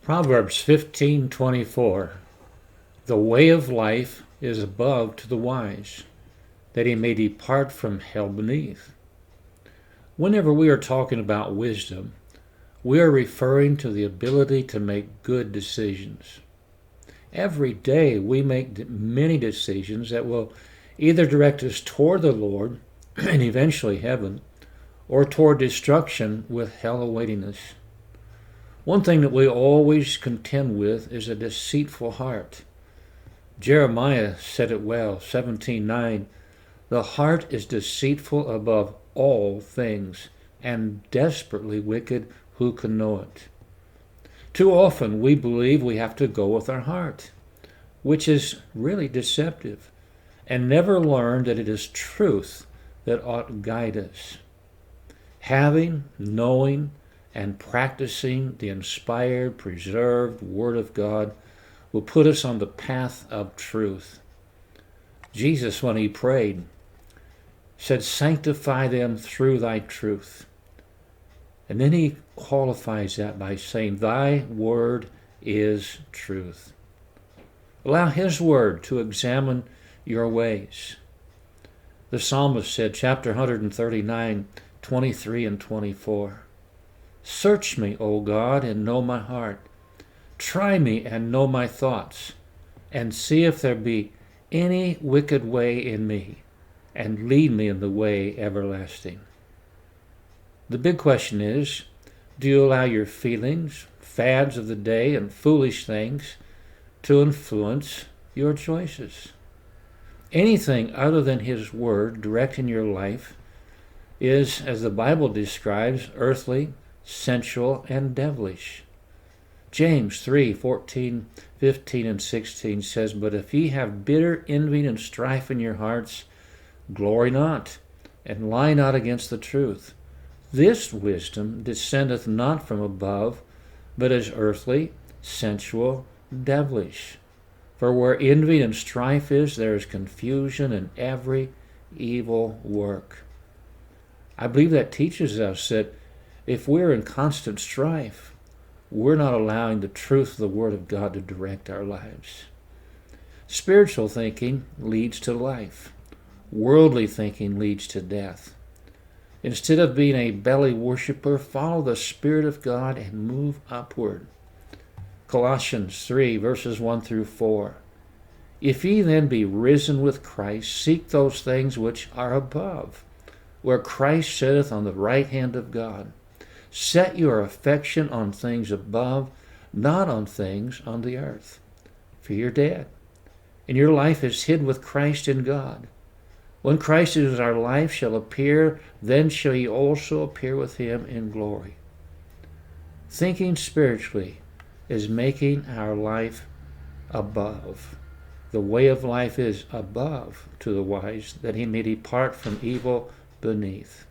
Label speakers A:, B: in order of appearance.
A: Proverbs 15:24. The way of life is above to the wise, that he may depart from hell beneath. Whenever we are talking about wisdom, we are referring to the ability to make good decisions. Every day we make many decisions that will either direct us toward the Lord and eventually heaven, or toward destruction with hell awaiting us. One thing that we always contend with is a deceitful heart. Jeremiah said it well, 17:9. The heart is deceitful above all things and desperately wicked. Who can know it? Too often we believe we have to go with our heart, which is really deceptive, and never learn that it is truth that ought to guide us. Having, knowing, and practicing the inspired, preserved Word of God will put us on the path of truth. Jesus, when he prayed, said, "Sanctify them through thy truth." And then he qualifies that by saying, "Thy word is truth." Allow his word to examine your ways. The psalmist said, chapter 139, 23 and 24, "Search me, O God, and know my heart. Try me and know my thoughts, and see if there be any wicked way in me, and lead me in the way everlasting." The big question is, do you allow your feelings, fads of the day, and foolish things to influence your choices? Anything other than his word directing your life is, as the Bible describes, earthly, sensual, and devilish. James 3:14, 15, and 16 says, "But if ye have bitter envy and strife in your hearts, glory not, and lie not against the truth. This wisdom descendeth not from above, but is earthly, sensual, devilish. For where envy and strife is, there is confusion and every evil work." I believe that teaches us that if we're in constant strife, we're not allowing the truth of the Word of God to direct our lives. Spiritual thinking leads to life. Worldly thinking leads to death. Instead of being a belly worshiper, follow the Spirit of God and move upward. Colossians 3, verses 1 through 4. "If ye then be risen with Christ, seek those things which are above, where Christ sitteth on the right hand of God. Set your affection on things above, not on things on the earth. For you're dead, and your life is hid with Christ in God. When Christ, who is our life, shall appear, then shall ye also appear with him in glory." Thinking spiritually is making our life above. The way of life is above to the wise, that he may depart from evil beneath.